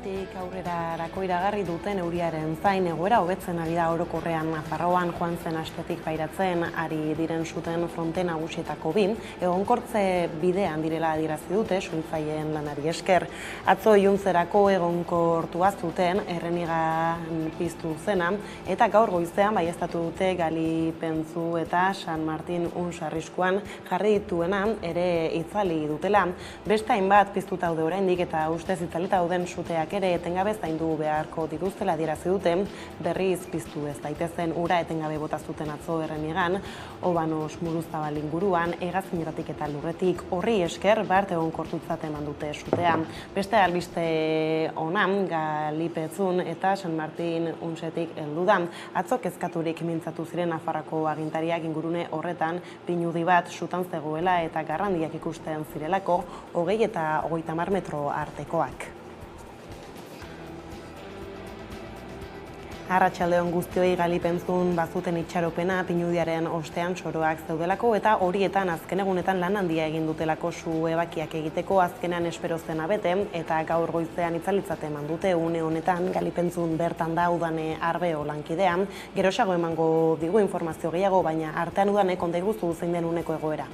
Ostiraletik aurrerarako iragarri duten euriaren zain egoera hobetzen ari da orokorrean Nafarroan joan zen astetik pairatzen ari diren zuten fronte nagusietako bi, egonkortze bidean direla adierazi dute suhiltzaileen lanari esker. Atzo iluntzerako egonkortua zuten errenigan piztu zena eta gaur goizean baieztatu dute Galipentzu eta San Martin unsarriskuan jarri dituena ere itzali dutela. Beste hainbat piztuta daude oraindik eta ustez itzalita dauden suteak ere etengabe zaindu beharko dituztela adierazi dute, berriz piztu ez daitezen ura etengabe bota zuten atzo errenigan, Obanos Muruzabal inguruan, hegazkinetatik eta lurretik horri esker bart egonkortutzat eman dute sutea. Beste albiste ona Galipetzun eta San Martin unsetik heldu da. Atzo kezkaturik mintzatu ziren Nafarroako agintariak ingurune horretan pinudi bat sutan zegoela eta garrandiak ikusten zirelako 20 eta 30 metro artekoak. Arratsaldeon guztioi, Galipentzun bazuten itxaropena pinudiaren ostean soroak zeudelako eta horietan azken egunetan lan handia egin dutelako su ebakiak egiteko azkenean espero zena bete eta gaur goizean itzalitzat eman dute une honetan Galipentzun bertan da Udane Arbeo lankidean. Geroxago emango digu informazio gehiago, baina artean Udane konta iguzu zein den uneko egoera.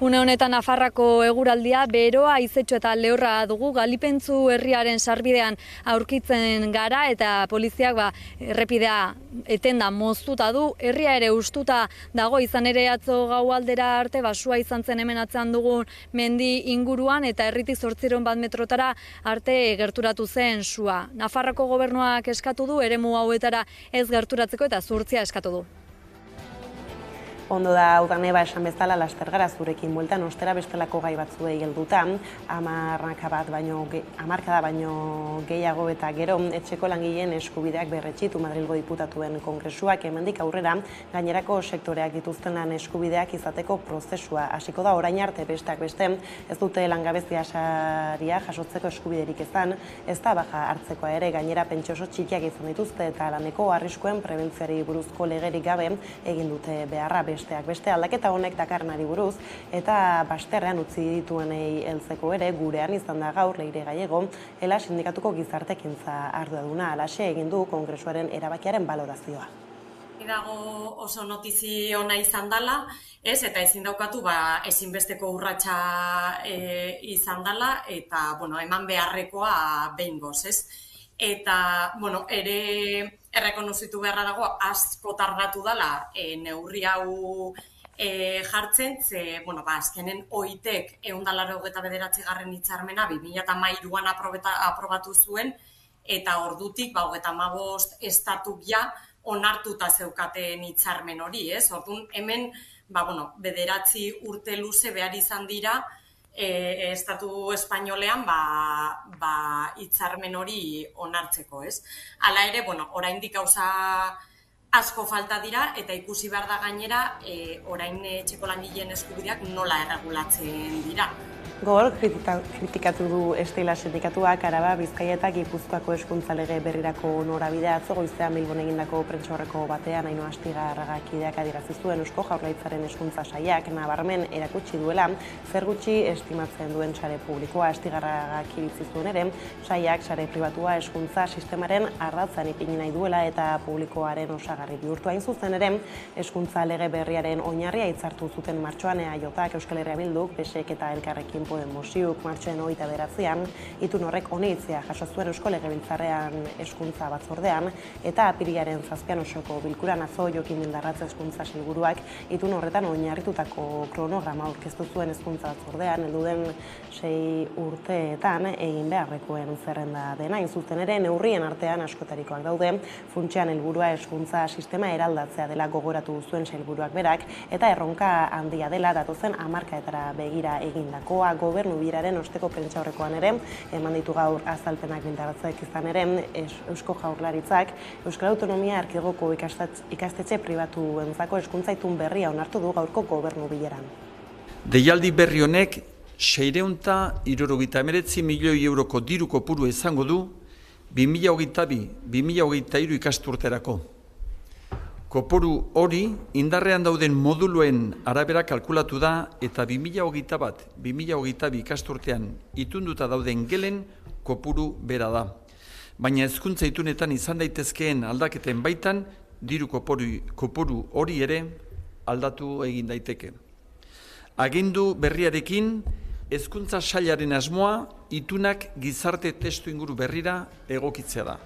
Une honetan Nafarroako eguraldia beroa, haizetxo eta lehorra dugu. Galipentzu herriaren sarbidean aurkitzen gara eta poliziak errepidea etenda moztuta du. Herria ere hustuta dago, izan ere atzo gaualdera arte basua izan zen hemen atzean dugun mendi inguruan eta herritik 800 metrotara arte gerturatu zen sua. Nafarroako gobernuak eskatu du eremu hauetara ez gerturatzeko eta zuhurtzia eskatu du. Ondo da, Udane, esan bezala, laster gara zurekin bueltan, ostera bestelako gai batzuei helduta, hamarkada baino gehiago eta gero, etxeko langileen eskubideak berretxitu Madrilgo Diputatuen Kongresuak hemendik aurrera, gainerako sektoreak dituzten lan eskubideak izateko prozesua. Hasiko da orain arte besteak beste, ez dute langabezia saria jasotzeko eskubiderik izan, ez da baja hartzekoa ere, gainera pentsio oso txikiak izan dituzte eta laneko arriskuen prebentzioari buruzko legerik gabe egin dute beharra. Besteak beste aldaketa honek dakarnari buruz eta bazterrean utzi dituenei heltzeko ere gurean izan da gaur Leire Gallego, ELA sindikatuko gizartekintza arduraduna, halaxe egin du Kongresuaren erabakiaren balorazioa. Dago oso notizi ona izan dela, eta ezin daukatu ezinbesteko urratsa izan dela eta eman beharrekoa behingoz, ez? Eta, ere errekonozitu beharra dago asko tardatu dela neurri hau jartzen, ze, azkenen OITek 189. hitzarmena 2013an aprobatu zuen, eta ordutik 35 estatu onartuta zeukaten hitzarmen hori, ez? Orduan, hemen, 9 urte luze behar izan dira, Estatu Espainolean hitzarmen hori onartzeko, ez? Hala ere, oraindik gauza asko falta dira eta ikusi behar da gainera orain etxeko langileen eskubideak nola erregulatzen dira. Gogor kritikatu du Estela sindikatuak Araba, Bizkaia eta Gipuzkoako hezkuntza lege berrirako norabidea. Atzo goizean Bilbon egindako prentsaurreko batean Ainhoa Astigarragak kideak adierazi zuen Eusko Jaurlaritzaren hezkuntza sailak nabarmen erakutsi duela zer gutxi estimatzen duen sare publikoa. Astigarragak iritzi zuen ere, sailak sare pribatua hezkuntza sistemaren ardatzan ipini nahi duela eta publikoaren osagarri bihurtu. Hain zuzen ere, hezkuntza lege berriaren oinarria hitzartu zuten martxoan EAJak, Euskal Herria Bilduk, PSek eta Elkarrekin Podemosiuk martxoaren 29an, itun horrek oneitzea jaso zuen Eusko Legebiltzarrean hezkuntza batzordean eta apirilaren 7an osoko bilkuran atzo Jokin Bildarratz hezkuntza sailburuak itun horretan oinarritutako kronograma aurkeztu zuen hezkuntza batzordean heldu den 6 urteetan egin beharrekoen zerrenda dena. Hain zuzen ere neurrien artean askotarikoak daude, funtsean helburua hezkuntza sistema eraldatzea dela gogoratu zuen sailburuak berak eta erronka handia dela datozen hamarkadetara begira egindakoa. Gobernu biraren osteko prentsaurrekoan ere, eman ditu gaur azalpenak Bildarratzek izan ere, Eusko Jaurlaritzak Euskal Autonomia Erkidegoko ikastetxe pribatuentzako hezkuntza itun berria onartu du gaurko gobernu bileran. Deialdi berri honek 679 milioi euroko diru kopuru izango du 2022-2023 ikasturterako. Koporu hori indarrean dauden moduluen arabera kalkulatu da eta 2021-2022 ikasturtean itunduta dauden gelen kopuru bera da. Baina hezkuntza itunetan izan daitezkeen aldaketen baitan, diru kopuru hori ere aldatu egin daiteke. Agindu berriarekin, hezkuntza sailaren asmoa itunak gizarte testu inguru berrira egokitzea da.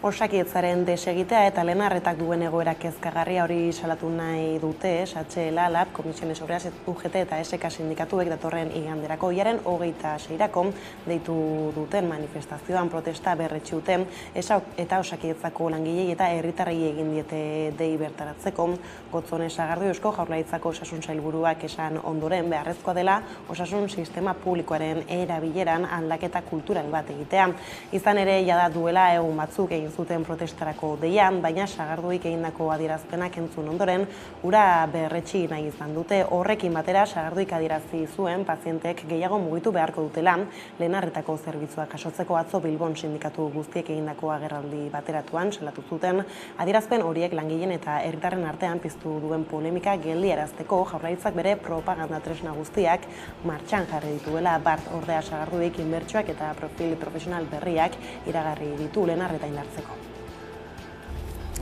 Osakidetzaren desegitea eta lehen arretak duen egoera kezkagarria hori salatu nahi dute, SHL, LAB, Komisiones Obreras, UGT eta SK sindikatuek datorren iganderako hilaren 26-erako deitu duten manifestazioan protesta berretsi duten eta Osakidetzako langilei eta herritarrei egin diete dei bertaratzeko. Gotzone Sagardui Eusko Jaurlaritzako osasun sailburuak esan ondoren beharrezkoa dela osasun sistema publikoaren erabileran aldaketa kultural bat egitea. Izan ere, jada duela egun batzuk egin zuten protestarako deian, baina Sagarduik egindako adierazpenak entzun ondoren, ura berretsi nahi izan dute. Horrekin batera, Sagarduik adierazi zuen pazientek gehiago mugitu beharko dutela, lehen arretako zerbitzuak jasotzeko atzo Bilbon sindikatu guztiek egindako agerraldi bateratuan salatu zuten. Adierazpen horiek langileen eta herritarren artean piztu duen polemika geldiarazteko Jaurlaritzak bere propaganda tresna guztiak martxan jarri dituela. Bart ordea Sagarduik inbertsioak eta profil profesional berriak iragarri ditu lehen arreta indartzeko.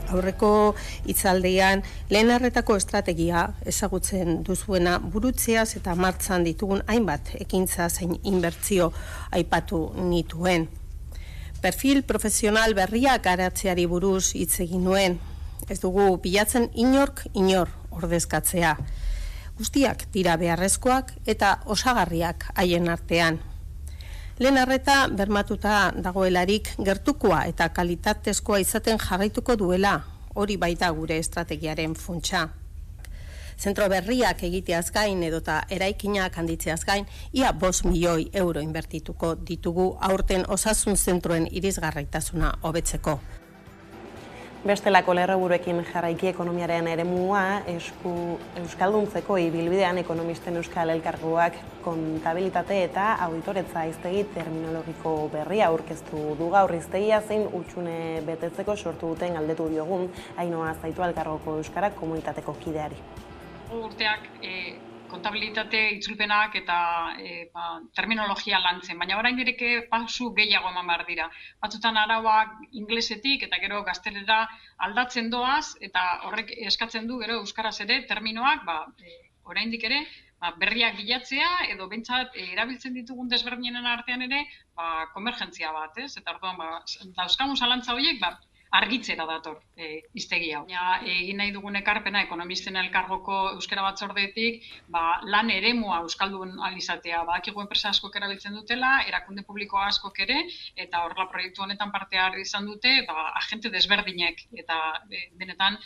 Aurreko hitzaldian lehen arretako estrategia ezagutzen duzuena burutzeaz eta martxan ditugun hainbat ekintza zein inbertsio aipatu nituen. Perfil profesional berriak garatzeari buruz hitz egin nuen. Ez dugu bilatzen inor ordezkatzea. Guztiak dira beharrezkoak eta osagarriak haien artean. Lehen arreta bermatuta dagoelarik gertukoa eta kalitatezkoa izaten jarraituko duela, hori baita gure estrategiaren funtsa. Zentro berriak egiteaz gain edota eraikinak handitzeaz gain, ia 5 milioi euro inbertituko ditugu aurten osasun zentroen irisgarritasuna hobetzeko. Bestelako lerroburuekin jarraiki ekonomiaren eremua euskalduntzeko ibilbidean ekonomisten euskal elkargoak kontabilitate eta auditoretza hiztegi terminologiko berria aurkeztu du gaur. Hiztegia zein hutsune betetzeko sortu duten galdetu diogun Ainhoa Zaitu elkargoko euskara komunitateko kideari. Urteak kontabilitate itzulpenak eta terminologia lantzen, baina orain direke pasu gehiago eman behar dira. Batzutan arauak inglesetik eta gero gaztelera aldatzen doaz eta horrek eskatzen du gero euskaraz ere terminoak oraindik ere berriak bilatzea edo bentsat erabiltzen ditugun desberdinen artean ere konvergentzia bat, ez? Eta orduan dauzkagun zalantza horiek argitzera dator hiztegi hau. Egin nahi dugun ekarpena ekonomisten elkargoko euskara batzordetik lan eremua euskaldun alizatea. Badakigu enpresa askok erabiltzen dutela, erakunde publiko askok ere, eta horrela proiektu honetan parte hartu izan dute agente desberdinek eta benetan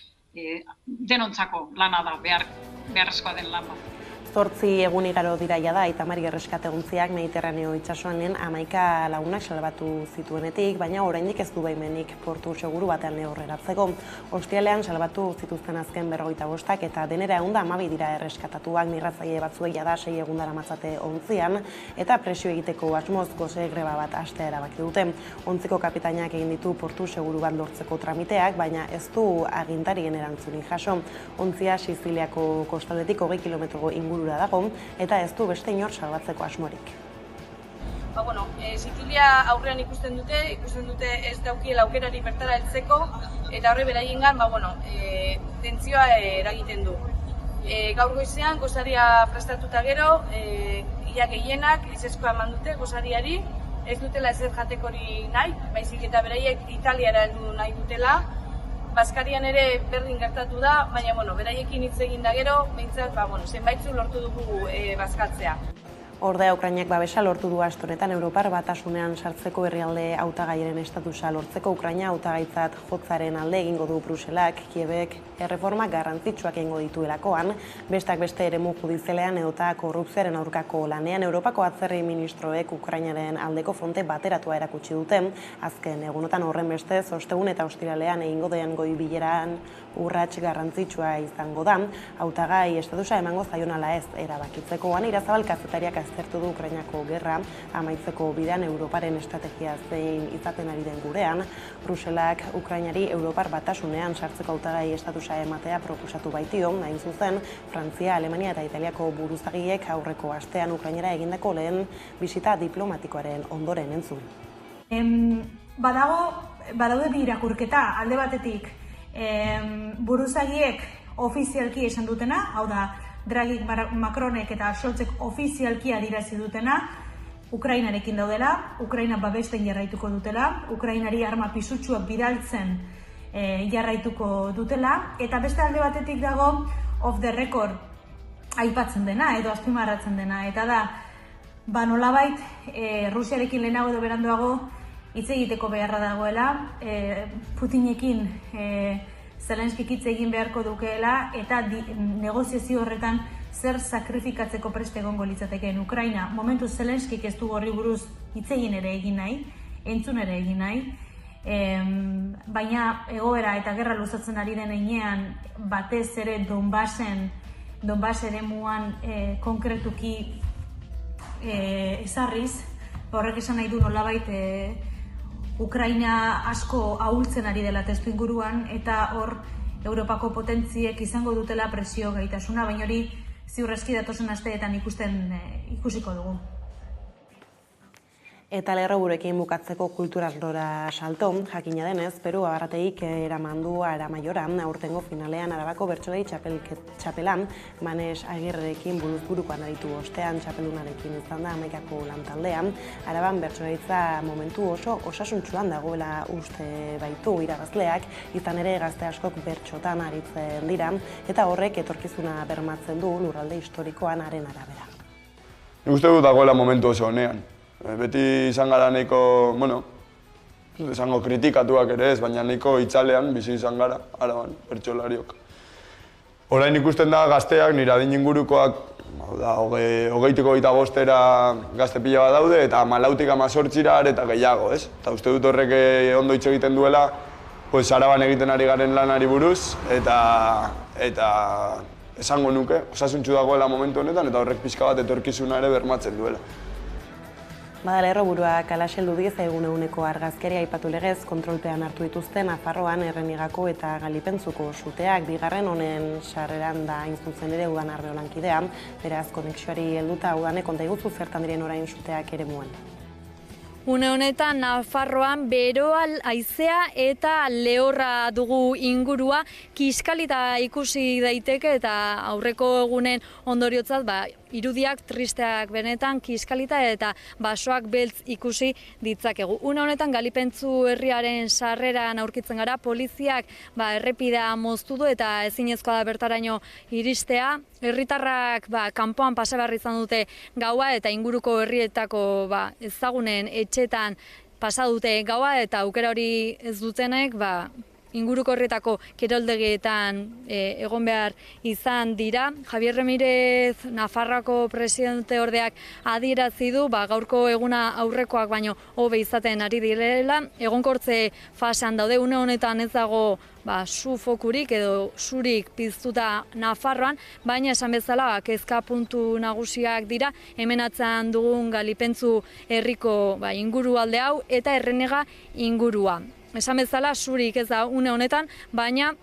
denontzako lana da, beharrezkoa den lan bat. 8 egun igaro dira jada Aitamari erreskateguntziak Mediterraneo itsasoan 11 lagunak salbatu zituenetik, baina oraindik ez du baimenik portu seguru batean lehorreratzeko. Ostiralean salbatu zituzten azken 45 eta denera 112 dira erreskatatuak. Migratzaile batzuek jada 6 egun daramatzate ontzian eta presio egiteko asmoz gose greba bat hastea erabaki dute. Ontziko kapitainak egin ditu portu seguru bat lortzeko tramiteak, baina ez du agintarien erantzunik jaso. Ontzia Siziliako kostaldetik 20 kilometro inguru dago eta ez du beste inor salbatzeko asmorik. Sizilia aurrean ikusten dute ez daukiela aukerari bertara heltzeko eta horre beraiengan tentsioa eragiten du. Gaur goizean gosaria prestatuta gero, ia gehienak izezkoa eman dute gosariari, ez dutela ezer jatekori nahi, baizik eta beraiek Italiara heldu nahi dutela. Baskarian ere berdin gertatu da, baina beraiekin hitz egin da gero, behintzat zenbaitzu lortu dugu bazkatzea. Ordea Ukrainak babesa lortu du aste honetan Europar Batasunean sartzeko herrialde hautagaiaren estatusa lortzeko. Ukraina hautagaitzat jotzaren alde egingo du Bruselak, Kiebek erreforma garrantzitsuak egingo dituelakoan, besteak beste eremu judizialean edota korrupzioaren aurkako lanean. Europako atzerri ministroek Ukrainaren aldeko fronte bateratua erakutsi dute. Azken egunotan horren bestez, ostegun eta ostiralean egingo den goi bileran urrats garrantzitsua izango da. Hautagai estatusa emango zaion ala ez erabakitzeko. Ana Irazabal kazetariak aztertu du Ukrainako gerra amaitzeko bidean Europaren estrategia zein izaten ari den gurean. Bruselak Ukrainari Europar batasunean sartzeko hautagai estatusa ematea proposatu baitio, hain zuzen, Frantzia, Alemania eta Italiako buruzagiek aurreko astean Ukrainara egindako lehen bisita diplomatikoaren ondoren entzun. Badaude bi irakurketa, alde batetik buruzagiek ofizialki esan dutena, hau da, Draghi, Macronek eta Scholzek ofizialki adierazi dutena, Ukrainarekin daudela, Ukraina babesten jarraituko dutela, Ukrainari arma pisutsuak bidaltzen jarraituko dutela, eta beste alde batetik dago off the record aipatzen dena, edo azpimarratzen dena, eta da, nolabait, Rusiarekin lehenago edo beranduago hitz egiteko beharra dagoela, Putinekin Zelenskik hitz egin beharko dukeela, eta negoziazio horretan zer sakrifikatzeko preste egongo litzatekeen Ukraina. Momentu Zelenskik ez du horri buruz hitz egin ere egin nahi, entzun ere egin nahi, baina egoera eta gerra luzatzen ari den heinean batez ere Donbass eremuan konkretuki ezarriz, horrek esan nahi du nolabait Ukraina asko ahultzen ari dela testuinguruan, eta hor Europako potentziek izango dutela presio gaitasuna, baina hori ziurrezki datozen asteetan ikusiko dugu. Eta lerroburekin bukatzeko kulturarlora salto, jakina denez, Peru abarrateik eraman du Aramaioran, aurtengo finalean Arabako bertsolari txapelan, Manes Agirrerekin buruz-burukoan aritu ostean txapelunarekin izan da Hamaikako lantaldean. Araban bertsolaritza momentu oso osasuntsuan dagoela uste baitu irabazleak, izan ere gazte askok bertsotan aritzen dira, eta horrek etorkizuna bermatzen du lurralde historikoan haren arabera. Nik uste dut dagoela momentu oso honean. Beti izan gara nahiko, esango kritikatuak ere ez, baina nahiko itzalean bizi izan gara, Araban, bertsolariok. Orain ikusten da gazteak, nire adin ingurukoak, hogeitiko 25 gazte pila bat daude, eta 14-tik 18-ra eta gehiago, ez? Eta uste dut horrek ondo hitz egiten duela, Araban egiten ari garen lanari buruz, eta esango nuke, osasuntsu dagoela momentu honetan, eta horrek pixka bat etorkizuna ere bermatzen duela. Badale erroburuak alaxeldu diez eguneko argazkeria aipatu legez kontrolpean hartu dituzten Nafarroan Errenigako eta Galipentzuko suteak, bigarren honen sarreran da hain zuzen ere Udan Arreo lankidea, beraz konexioari helduta Udane konta iguzu zertan diren orain suteak ere muen. Une honetan Nafarroan beroa, haizea eta lehorra dugu ingurua, kiskalita ikusi daiteke eta aurreko egunen ondoriotzat irudiak tristeak benetan kiskalita eta basoak beltz ikusi ditzakegu. Une honetan Galipentzu herriaren sarreran aurkitzen gara, poliziak errepidea moztu du eta ezinezkoa da bertaraino iristea. Herritarrak kanpoan pasa behar izan dute gaua eta inguruko herrietako ezagunen etxetan pasa dute gaua eta aukera hori ez dutenek inguruko herrietako kiroldegietan egon behar izan dira. Javier Ramirez, Nafarroako presidente ordeak adierazi du, gaurko eguna aurrekoak baino hobe izaten ari direla. Egonkortze fasean daude, une honetan ez dago su fokurik edo zurik piztuta Nafarroan, baina esan bezala kezka puntu nagusiak dira, hemen atzean dugun Galipentzu herriko ingurualde hau eta Errenega ingurua. Esan bezala zurik ez da une honetan, baina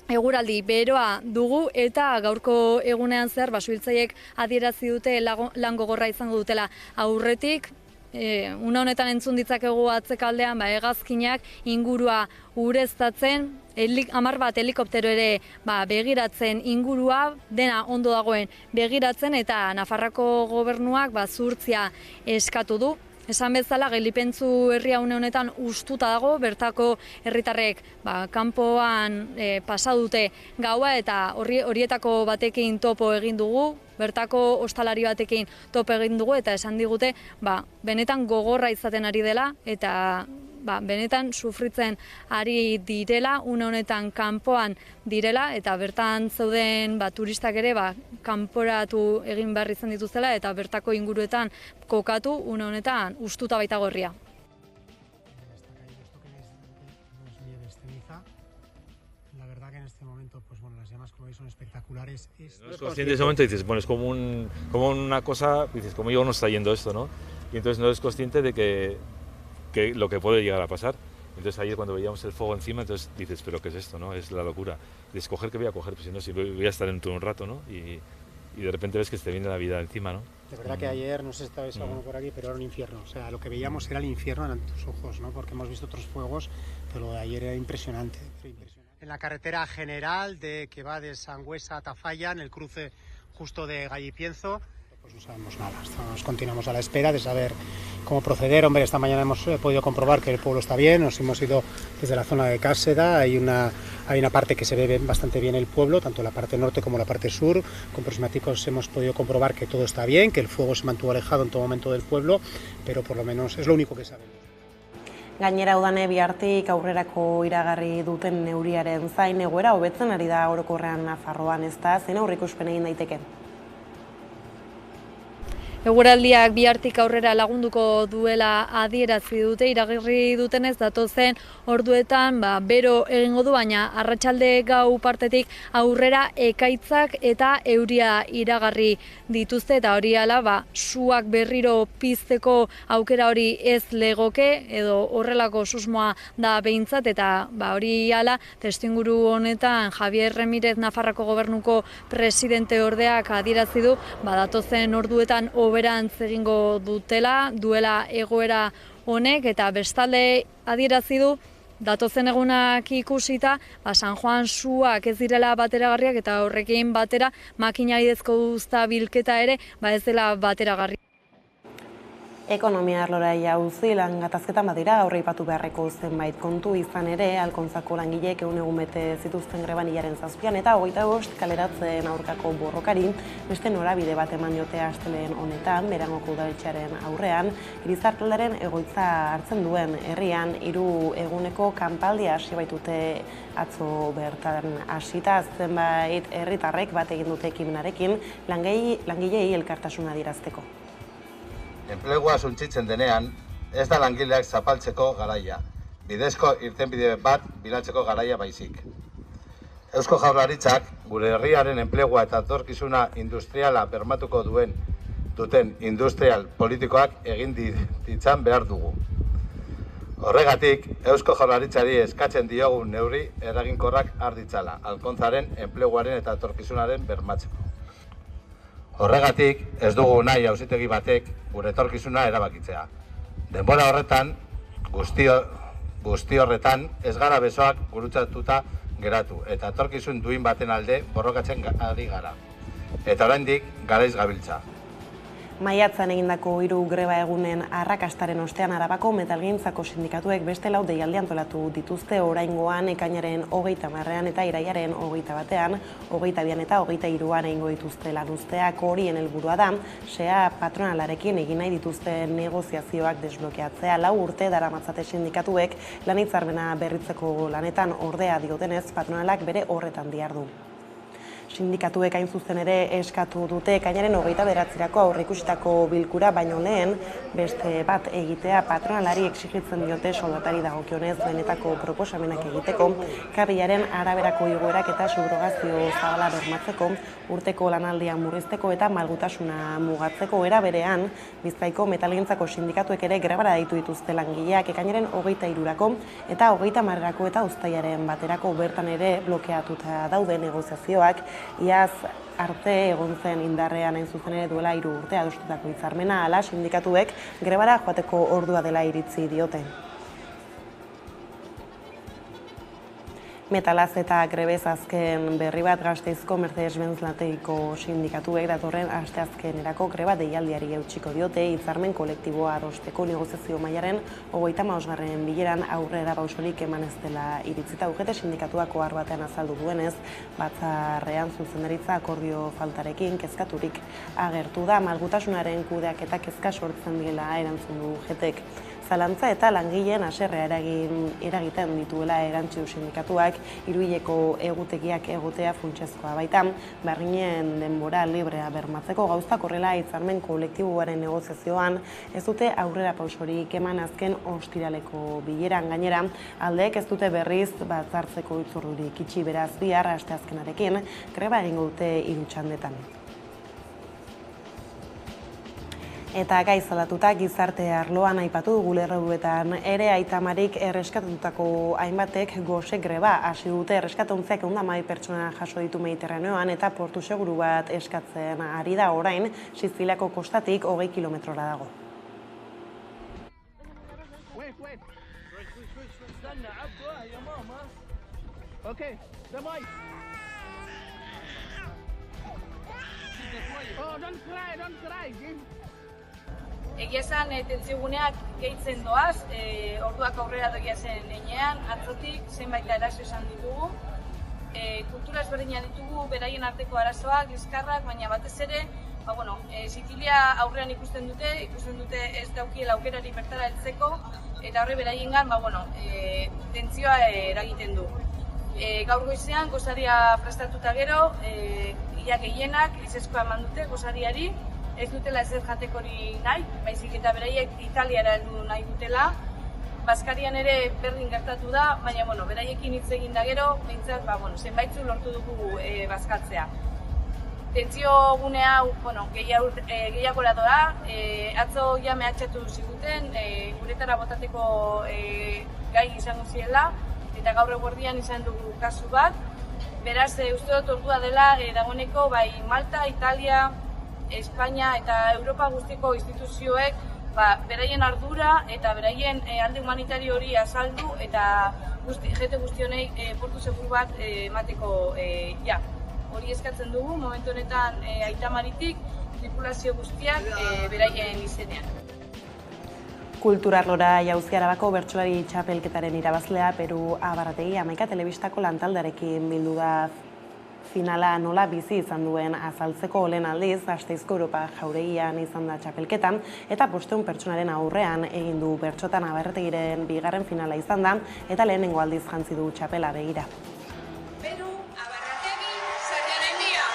eguraldi beroa dugu eta gaurko egunean zer suhiltzaileek adierazi dute lan gogorra izango dutela aurretik. Une honetan entzun ditzakegu atzekaldean hegazkinak ingurua ureztatzen, 10 bat helikoptero ere begiratzen ingurua, dena ondo dagoen begiratzen eta Nafarroako gobernuak zuhurtzia eskatu du. Esan bezala, Galipentzu herria une honetan ustuta dago, bertako herritarrek kanpoan pasa dute gaua eta horietako batekin topo egin dugu, bertako ostalari batekin topo egin dugu eta esan digute benetan gogorra izaten ari dela eta benetan sufritzen ari direla, une honetan kanpoan direla eta bertan zeuden turistak ere kanporatu egin behar izan dituzela eta bertako inguruetan kokatu, une honetan ustuta baita gorria. La verdad que en este momento las además como veis son espectaculares. No es consciente de ese momento y dices, bueno, es como una cosa, dices, ¿cómo yo no está yendo esto, no? Y entonces no eres consciente de que lo que puede llegar a pasar. Entonces ayer cuando veíamos el fuego encima, entonces dices, ¿pero qué es esto, no? Es la locura. De escoger qué voy a coger, pues si no, si voy a estar dentro de un rato, ¿no? Y de repente ves que te viene la vida encima, ¿no? De verdad que ayer, no sé si estabais alguno por aquí, pero era un infierno. O sea, lo que veíamos era el infierno ante tus ojos, ¿no? Porque hemos visto otros fuegos, pero lo de ayer era impresionante. En la carretera general que va de Sangüesa a Tafalla, en el cruce justo de Gallipienzo, pues no sabemos nada. Nos continuamos a la espera de saber cómo proceder. Hombre, esta mañana hemos podido comprobar que el pueblo está bien, nos hemos ido desde la zona de Cáseda, hay una parte que se ve bastante bien el pueblo, tanto la parte norte como la parte sur. Con prismáticos hemos podido comprobar que todo está bien, que el fuego se mantuvo alejado en todo momento del pueblo, pero por lo menos es lo único que sabemos. Gainera udane bihartik aurrerako iragarri duten neuriaren zain egoera hobetzen ari da orokorrean Nafarroan, ezta zein aurreikuspen egin daiteke? Eguraldiak bihartik aurrera lagunduko duela adierazi dute, iragarri dutenez datozen orduetan bero egingo du, baina arratsalde gau partetik aurrera ekaitzak eta euria iragarri dituzte, eta hori hala suak berriro pizteko aukera hori ez legoke, edo horrelako susmoa da behintzat, eta hori hala testuinguru honetan Javier Remirez Nafarrako Gobernuko presidente ordeak adierazi du, datozen orduetan hoberantz egingo duela egoera honek, eta bestalde adierazi du datozen egunak ikusita, San Juan suak ez direla bateragarriak, eta horrekin batera makina bidezko uzta bilketa ere ez dela bateragarri. Ekonomia arlora jauzi lan gatazketan badira aurreipatu beharreko zenbait kontu, izan ere Alkontzako langileek egun bete zituzten greban hilaren 7 eta 25 kaleratzen aurkako borrokari beste norabide bat eman diote astelehen honetan, Berangoko udaletxearen aurrean, Irizartaldaren egoitza hartzen duen herrian 3 eguneko kanpaldia hasi baitute atzo bertan hasita, zenbait herritarrek bat egin dute ekimenarekin langileei elkartasuna adierazteko. Enplegua suntsitzen denean, ez da langileak zapaltzeko garaia, bidezko irtenbide bat bilatzeko garaia baizik. Eusko Jaurlaritzak gure herriaren enplegua eta etorkizuna industriala bermatuko duten industrial politikoak egin ditzan behar dugu. Horregatik, Eusko Jaurlaritzari eskatzen diogun neurri eraginkorrak har ditzala, Alkontzaren enpleguaren eta etorkizunaren bermatzeko. Horregatik, ez dugu nahi auzitegi batek gure etorkizuna erabakitzea. Denbora horretan, guzti horretan, ez gara besoak gurutzatuta geratu, eta etorkizun duin baten alde borrokatzen ari gara. Eta oraindik garaiz gabiltza. Maiatzan egindako 3 greba egunen arrakastaren ostean Arabako metalgintzako sindikatuek beste 4 deialdi antolatu dituzte oraingoan ekainaren 30ean eta irailaren 21ean, 22ean eta 23ean egingo dituzte lanuzteak. Horien helburua da, SEA patronalarekin egin nahi dituzte negoziazioak desblokeatzea. 4 urte daramatzate sindikatuek lan hitzarmena berritzeko lanetan, ordea diotenez patronalak bere horretan dihardu. Sindikatuek hain zuzen ere eskatu dute ekainaren 29erako aurreikusitako bilkura baino lehen beste bat egitea patronalari exigitzen diote soldatari dagokionez benetako proposamenak egiteko, kabilaren araberako igoerak eta subrogazio zabala bermatzeko, urteko lanaldia murrizteko eta malgutasuna mugatzeko. Era berean, Bizkaiko metalgintzako sindikatuek ere grebara deitu dituzte langileak ekainaren 23erako eta 30erako eta uztailaren 1erako bertan ere blokeatuta daude negoziazioak. Iaz arte egon zen indarrean hain zuzen ere duela 3 urte adostutako hitzarmena, hala sindikatuek grebara joateko ordua dela iritzi diote. Metalaz eta grebez azken berri bat Gasteizko Mercedes-Benz lantegiko sindikatuek datorren asteazkenerako greba deialdiari eutsiko diote hitzarmen kolektiboa adosteko negoziazio mailaren 35. bileran aurrera pausorik eman ez dela iritzita. UGT sindikatuak ohar batean azaldu duenez, batzarrean zuzendaritza akordio faltarekin kezkaturik agertu da, malgutasunaren kudeaketa kezka sortzen diela erantzun du UGTek. zalantza eta langileen haserrea eragiten dituela erantzi du sindikatuak. Hiruhileko egutegiak egotea funtsezkoa baita, barrinen denbora librea bermatzeko. Gauzak horrela hitzarmen kolektiboaren negoziazioan ez dute aurrera pausorik eman azken ostiraleko bileran. Gainera, aldeek ez dute berriz batzartzeko hitzordurik itxi, beraz bihar asteazkenarekin greba egingo dute 3 txandetan. Eta gai zaldatuta gizarte arloan aipatu dugu lerrobuetan ere Aitamarik erreskatatutako hainbatek gose greba hasi dute. Erreskatontziak 112 pertsona jaso ditu Mediterraneoan eta portu seguru bat eskatzen ari da orain Siziliako kostatik 20 kilometrora dago. Egia esan, tentzioguneak gehitzen doaz, orduak aurrera dogia zen heinean, atzotik zenbait arazo esan ditugu. Kultura ezberdinak ditugu, beraien arteko arazoak, liskarrak, baina batez ere, Sizilia aurrean ikusten dute ez daukiela aukerari bertara heltzeko, eta horre beraiengan, tentzioa eragiten du. Gaur goizean, gosaria prestatuta gero, ia gehienak izezkoa eman dute gosariari, ez dutela ezer jatekori nahi, baizik eta beraiek Italiara heldu nahi dutela. Baskarian ere berdin gertatu da, baina beraiekin hitz egin da gero, behintzat zenbaitzu lortu dugu bazkaltzea. Tentzio gune hau gehiagora doa, atzo ja mehatxatu ziguten, guretara botateko gai izango ziela, eta gaur eguerdian izan dugu kasu bat. Beraz, uste dut ordua dela dagoeneko bai Malta, Italia, Espainia eta Europa guztiko instituzioek beraien ardura eta beraien alde humanitario hori azaldu eta jende guztionei portu seguru bat emateko hori eskatzen dugu momentu honetan Aitamaritik tripulazio guztiak beraien izenean. Kulturarlora jauzi Arabako bertsolari txapelketaren irabazlea Peru Abarrategi Hamaika telebistako lantaldearekin bildu da. Finala nola bizi izan duen azaltzeko lehen aldiz, Gasteizko Europa jauregian izan da txapelketan, eta 500 pertsonaren aurrean egin du bertsotan Abarrategiren bigarren finala izan da, eta lehenengo aldiz jantzi du txapela begira. Peru Abarrategi zerdiaren dia!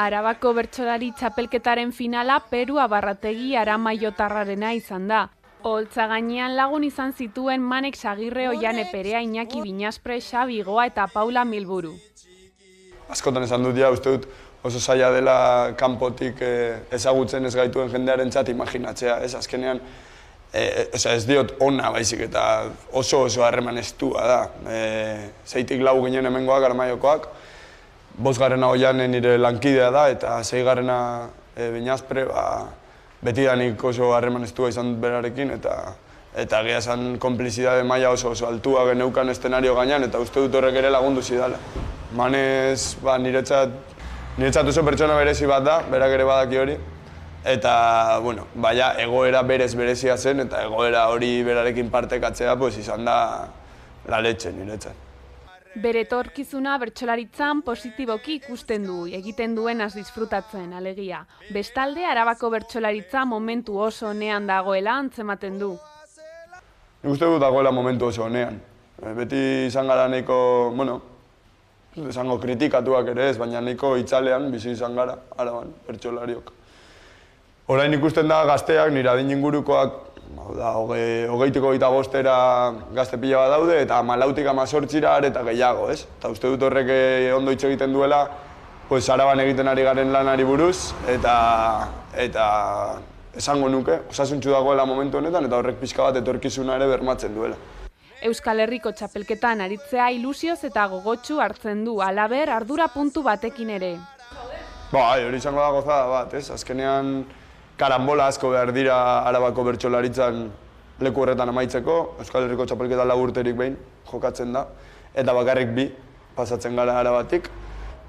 Arabako bertsolari txapelketaren finala Peru Abarrategi Aramaiotarrarena izan da. Oholtza gainean lagun izan zituen Manek Sagirre, Oiane Perea, Iñaki Binaspre, Xabi Goa eta Paula Milburu. Askotan esan dut uste dut oso zaila dela kanpotik ezagutzen ez gaituen jendearen txat imaginatzea. Azkenean ez diot ona baizik eta oso harreman estua da. 6tik 4 ginen hemengoak, Aramaiokoak, 5. Oiane nire lankidea da eta 6. Binaspre betidanik oso harreman estua izan dut berarekin eta egia esan konplizidade maila oso altua geneukan estenario gainean eta uste dut horrek ere lagundu zidala. Manez niretzat oso pertsona berezi bat da, berak ere badaki hori. Eta, egoera berezia zen eta egoera hori berarekin partekatzea izan da la leche niretzat. Bere etorkizuna bertsolaritzan positiboki ikusten du, egiten duenaz disfrutatzen, alegia. Bestalde, Arabako bertsolaritza momentu oso onean dagoela antzematen du. Nik uste dut dagoela momentu oso onean. Beti izan gara nahiko, esango kritikatuak ere ez, baina nahiko itzalean bizi izan gara, Araban, bertsolariok. Orain ikusten da gazteak, nire adin ingurukoak, 20-25 gazte pila bat daude eta 14-tik 18 eta gehiago, ez? Eta uste dut horrek ondo hitz egiten duela Araban egiten ari garen lanari buruz eta esango nuke, osasuntsu dagoela momentu honetan eta horrek pixka bat etorkizuna ere bermatzen duela. Euskal Herriko txapelketan aritzea ilusioz eta gogotsu hartzen du, halaber ardura puntu batekin ere. Hori izango da gozada bat, ez? Azkenean karambola asko behar dira Arabako bertsolaritzan leku horretan amaitzeko. Euskal Herriko txapelketa 4 urterik behin jokatzen da. Eta bakarrik 2 pasatzen gara Arabatik.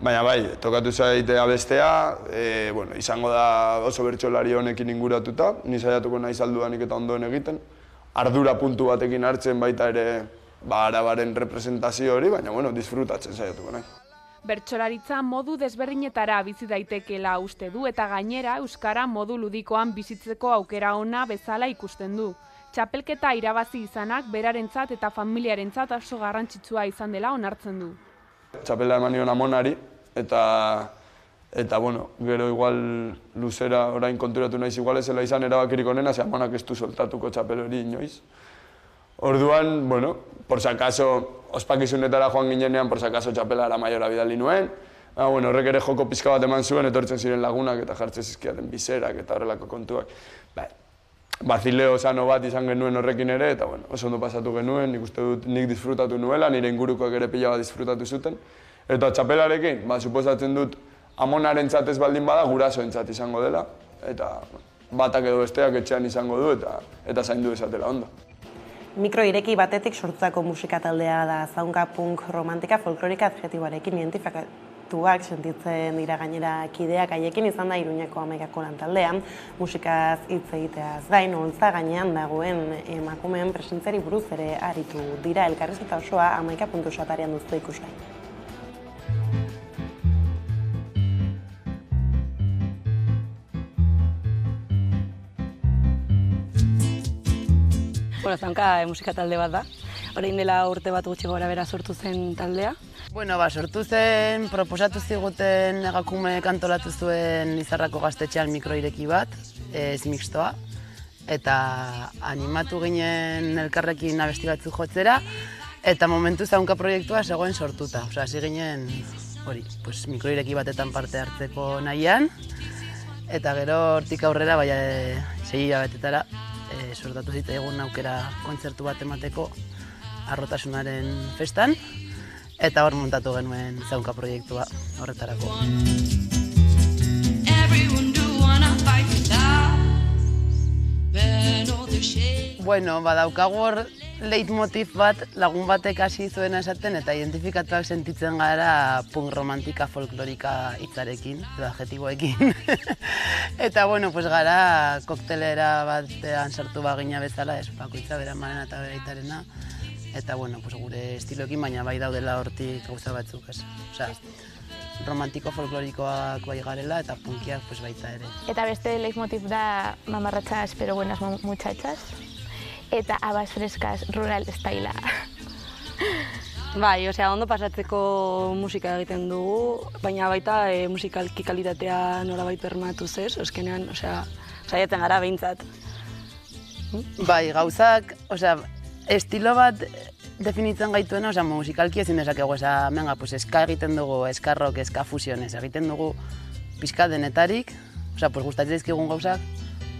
Baina tokatu zaitea bestea, izango da oso bertsolari honekin inguratuta. Ni saiatuko nahi saldudanik eta ondoen egiten. Ardura puntu batekin hartzen baita ere Arabaren representazio hori, baina disfrutatzen saiatuko nahi. Bertsolaritza modu desberdinetara bizi daitekeela uste du eta gainera euskara modu ludikoan bizitzeko aukera ona bezala ikusten du. Txapelketa irabazi izanak berarentzat eta familiarentzat oso garrantzitsua izan dela onartzen du. Txapela eman nion amonari eta bueno, gero igual luzera orain konturatu naiz igual ezela izan erabakirik onena, ze amonak ez du soltatuko txapel hori inoiz. Orduan, bueno, por si acaso ospakizunetara joan ginenean, por si acaso txapela Aramaiora bidali nuen. Bueno, horrek ere joko pizka bat eman zuen, etortzen ziren lagunak eta jartzen zizkiaten bizerak eta horrelako kontuak. Bazileo sano bat izan genuen horrekin ere, eta bueno, oso ondo pasatu genuen, nik uste dut nik disfrutatu nuela, nire ingurukoak ere pila bat disfrutatu zuten. Eta txapelarekin, suposatzen dut amonarentzat ez baldin bada, gurasoentzat izango dela, eta batak edo besteak etxean izango du eta zaindu dezatela ondo. Mikro ireki batetik sortutako musika taldea da zaunka punk romantika folklorika adjetiboarekin identifikatuak sentitzen dira gainera kideak haiekin izan da Iruñeko 11ko lantaldean, musikaz hitz egiteaz gain oltza gainean dagoen emakumeen presentzari buruz ere aritu dira elkarrizketa osoa 11.satarean duzue ikusgai. Zaunka musika talde bat da. Orain dela urte bat gutxi gorabehera sortu zen taldea. Sortu zen, proposatu ziguten egakume kantolatu zuen Lizarrako gaztetxean mikroireki bat, ez mixtoa. Eta animatu ginen elkarrekin abesti batzu jotzera, eta momentu zaunka proiektua zegoen sortuta. Hasi ginen mikroireki batetan parte hartzeko nahian, eta gero hortik aurrera 6 hilabetetara sortatu zitzaigun aukera kontzertu bat emateko Harrotasunaren festan, eta hor montatu genuen zaunka proiektua horretarako. Badaukagu hor leitmotiv bat lagun batek hasi zuena esaten eta identifikatuak sentitzen gara punk romantika folklorika hitzarekin, edo adjetiboekin. Eta gara koktelera batean sartu bagina bezala, bakoitza bera marena eta bera hitarena. Eta gure estiloekin, baina bai daudela hortik gauza batzuk. Romantiko folklorikoak bai garela eta punkiak baita ere. Eta beste leitmotiv da mamarratxas pero buenas muchachas. Eta habas frescas rural styla. Ondo pasatzeko musika egiten dugu, baina baita musikalki kalitatea norabait bermatuz ez, eskenean, saiatzen gara behintzat. Gauzak, estilo bat definitzen gaituena, musikalki ezin dezakegu, eska egiten dugu, eska rock, eska fusionez, egiten dugu pixka denetarik, gustatzen dizkigun gauzak,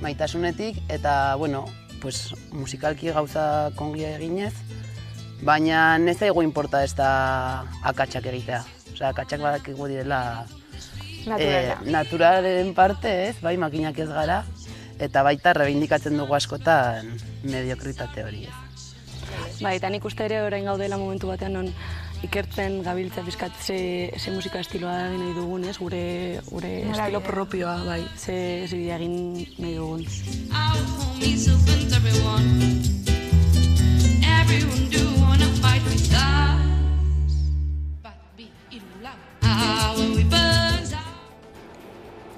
maitasunetik, eta, musikalki gauza kongi eginez, baina ez zaigu inporta ez da akatsak egitea. Akatsak badakigu direla naturalen parte, ez, bai, makinak ez gara, eta baita rebindikatzen dugu askotan mediokritate hori, ez. Eta nik uste ere orain gaudela momentu batean non ikertzen gabiltza pizkat ze musika estiloa egin nahi dugun, ez? Gure estilo propioa, bai, ze bidea egin nahi dugun.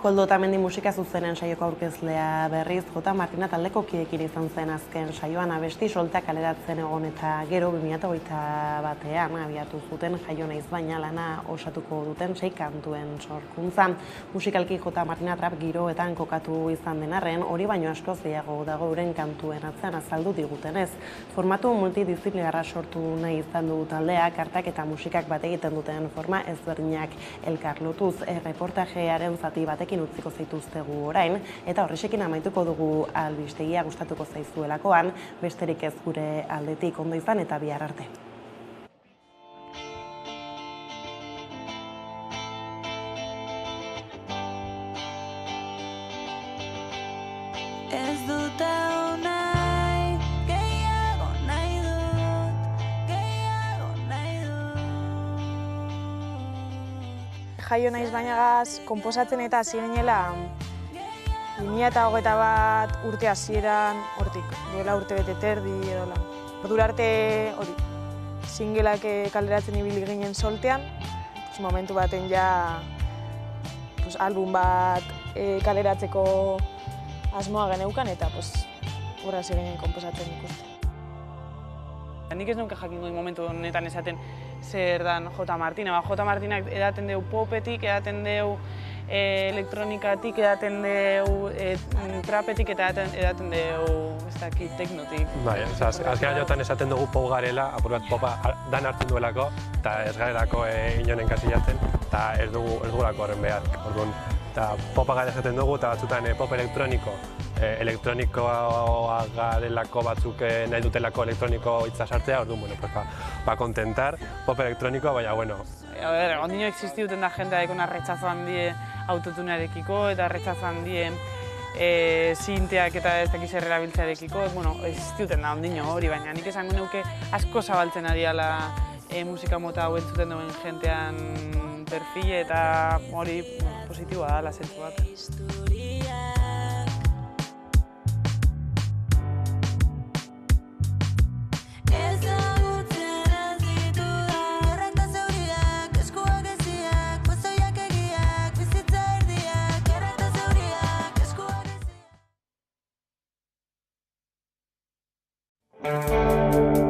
Koldo Otamendi musika zuzenen saioko aurkezlea berriz, J. Martina taldeko kidekin izan zen azken saioan abesti solteak kaleratzen egon eta gero 2021an abiatu zuten Jaio naiz baina lana osatuko duten 6 kantuen sorkuntza. Musikalki J. Martina trap giroetan kokatu izan den arren, hori baino askoz gehiago dago euren kantuen atzean azaldu digutenez. Formatu multidisziplinarra sortu nahi izan du taldeak, kartak eta musikak bat egiten duten forma ezberdinak elkarlotuz. Reportajearen zati batekin utziko zaituztegu orain, eta horrexekin amaituko dugu albistegia gustatuko zaizuelakoan, besterik ez gure aldetik ondo izan eta bihar arte. Ez dut hau nahi, gehiago nahi dut, gehiago nahi dut. Jaio naiz bainagaz konposatzen eta hasi ginela 2021 urte hasieran, hortik, duela urte bete terdi edo lan. Ordura arte hori, singleak kaleratzen ibili ginen soltean, momentu baten ja album bat kaleratzeko asmoa geneukan eta horra ziren konposatzen ikusten. Nik ez nuke jakingo momentu honetan esaten zer dan J. Martina. J. Martinak edaten deu popetik, edaten deu elektronikatik, edaten deu trapetik eta edaten deu teknotik. Bai, azken jotan esaten dugu pop garela, apur bat popa dan hartzen duelako, eta ez garelako inonen kasilatzen, eta ez dugulako horren behar. Orduan, popa gara esaten dugu, eta batzutan pop elektronikoa garelako batzuk nahi dutelako elektroniko hitza sartzea, orduan, kontentar, pop elektronikoa, baina, bueno. Ondino existiuten da jentea daikona retxazo handie autotunearekiko, eta retxazo handie sinteak eta ez dakiz erabiltzearekiko, existiuten da ondino hori, baina nik esango neuke asko zabaltzen ari ala musika mota hau entzuten duen jentean perfile eta hori positiboa da, zentzu bat. Thank you.